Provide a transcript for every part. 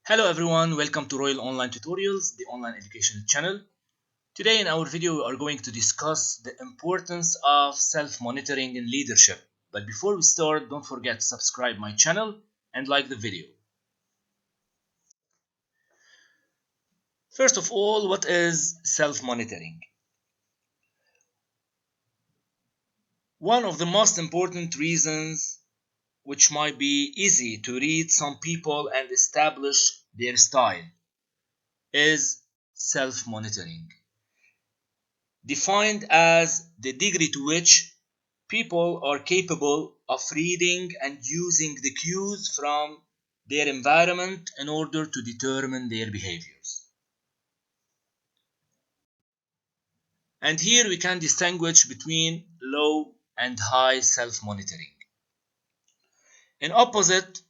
Hello everyone, welcome to Royal Online Tutorials, the online education channel. Today in our video we are going to discuss the importance of self-monitoring in leadership. But before we start, don't forget to subscribe my channel and like the video. First of all, what is self-monitoring? One of the most important reasons which might be easy to read some people and establish their style is self-monitoring, defined as the degree to which people are capable of reading and using the cues from their environment in order to determine their behaviors. And here we can distinguish between low and high self-monitoring. In opposite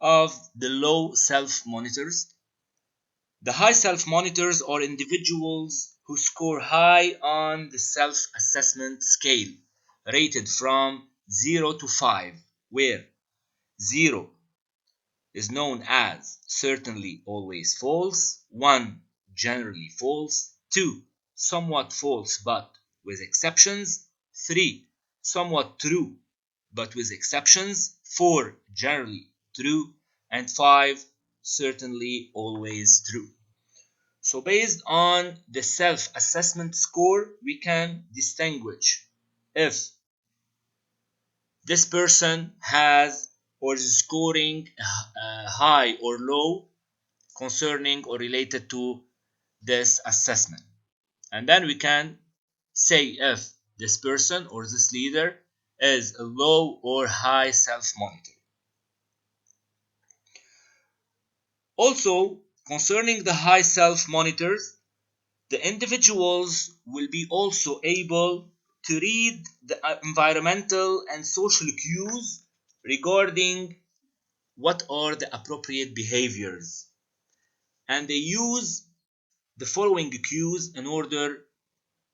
of the low self-monitors, the high self-monitors are individuals who score high on the self-assessment scale, rated from 0 to 5, where 0 is known as certainly always false, 1 generally false, 2 somewhat false but with exceptions, 3 somewhat true but with exceptions, 4 generally true, and 5 certainly always true. So based on the self-assessment score, we can distinguish if this person has or is scoring high or low concerning or related to this assessment. And then we can say if this person or this leader is a low or high self-monitor. Also, concerning the high self-monitors, the individuals will be also able to read the environmental and social cues regarding what are the appropriate behaviors, and they use the following cues in order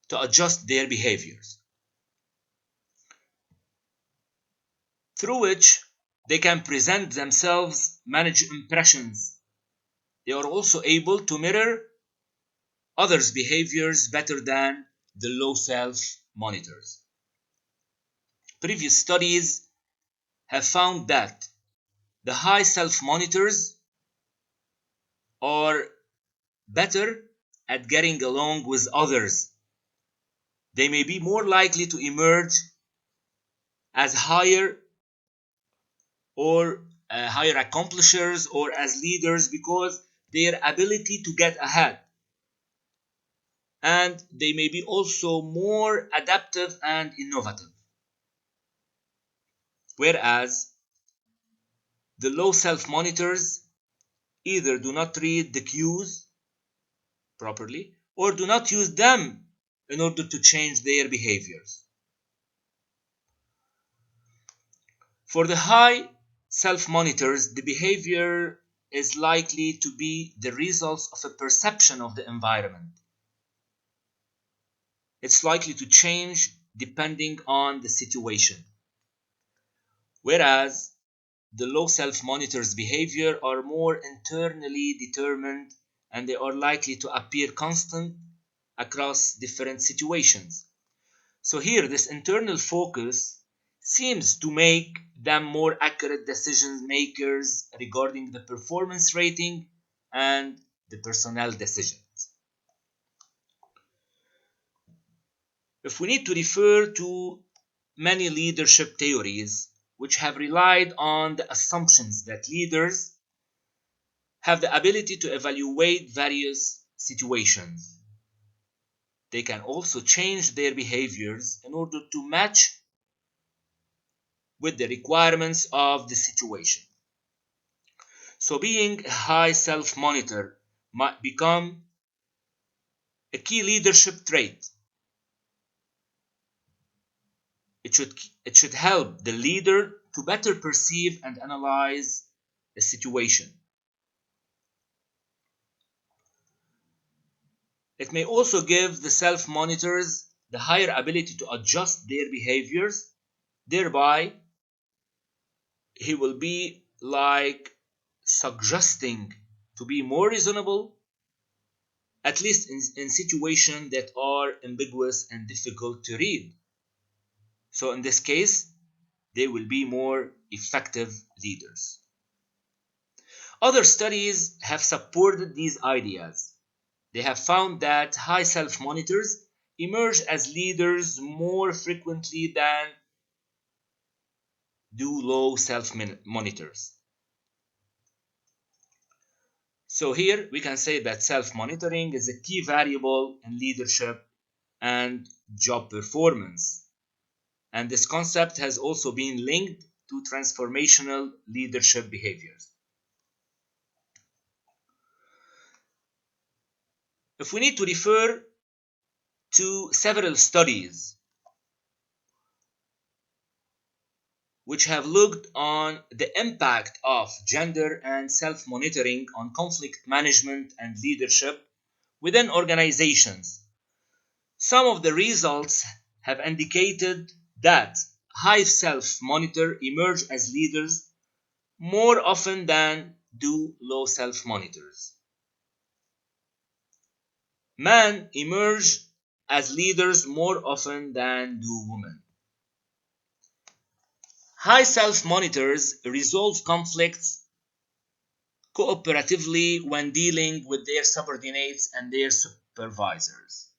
to adjust their behaviors, through which they can present themselves, manage impressions. They are also able to mirror others' behaviors better than the low self monitors. Previous studies have found that the high self monitors are better at getting along with others. They may be more likely to emerge as higher accomplishers or as leaders because their ability to get ahead, and they may be also more adaptive and innovative, whereas the low self monitors either do not read the cues properly or do not use them in order to change their behaviors. For the high self-monitors, the behavior is likely to be the results of a perception of the environment. It's likely to change depending on the situation. Whereas the low self-monitors' behavior are more internally determined and they are likely to appear constant across different situations. So here, this internal focus seems to make them more accurate decision makers regarding the performance rating and the personnel decisions. If we need to refer to many leadership theories which have relied on the assumptions that leaders have the ability to evaluate various situations, they can also change their behaviors in order to match with the requirements of the situation. So being a high self-monitor might become a key leadership trait. It should help the leader to better perceive and analyze a situation. It may also give the self-monitors the higher ability to adjust their behaviors. Thereby, he will be like suggesting to be more reasonable, at least in situations that are ambiguous and difficult to read. So in this case, they will be more effective leaders. Other studies have supported these ideas. They have found that high self-monitors emerge as leaders more frequently than do low self-monitors. So here we can say that self-monitoring is a key variable in leadership and job performance. And this concept has also been linked to transformational leadership behaviors. If we need to refer to several studies which have looked on the impact of gender and self-monitoring on conflict management and leadership within organizations, some of the results have indicated that high self-monitor emerge as leaders more often than do low self-monitors. Men emerge as leaders more often than do women. High self-monitors resolve conflicts cooperatively when dealing with their subordinates and their supervisors.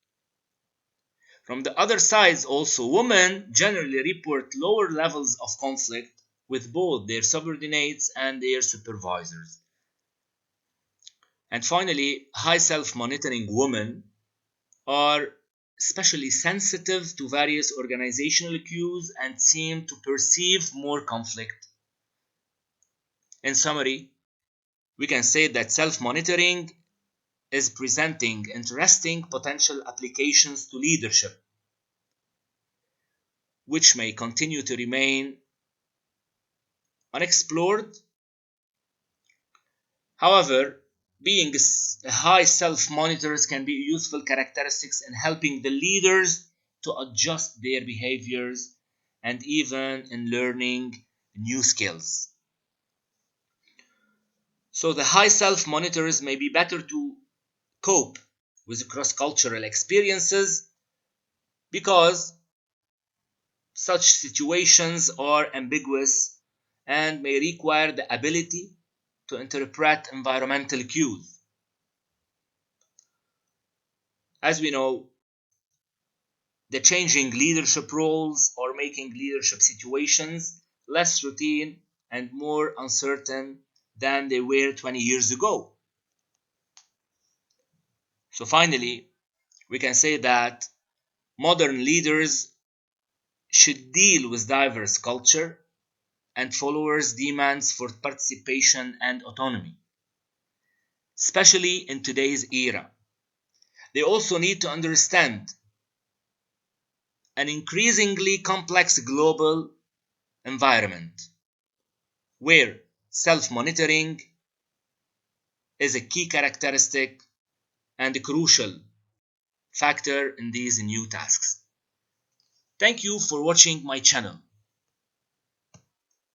From the other side, also, women generally report lower levels of conflict with both their subordinates and their supervisors. And finally, high self-monitoring women are especially sensitive to various organizational cues and seem to perceive more conflict. In summary, we can say that self-monitoring is presenting interesting potential applications to leadership, which may continue to remain unexplored. However, being high self-monitors can be useful characteristics in helping the leaders to adjust their behaviors and even in learning new skills. So the high self-monitors may be better to cope with cross-cultural experiences because such situations are ambiguous and may require the ability to interpret environmental cues. As we know, the changing leadership roles are making leadership situations less routine and more uncertain than they were 20 years ago. So finally, we can say that modern leaders should deal with diverse culture and followers' demands for participation and autonomy, especially in today's era. They also need to understand an increasingly complex global environment where self-monitoring is a key characteristic and a crucial factor in these new tasks. Thank you for watching my channel.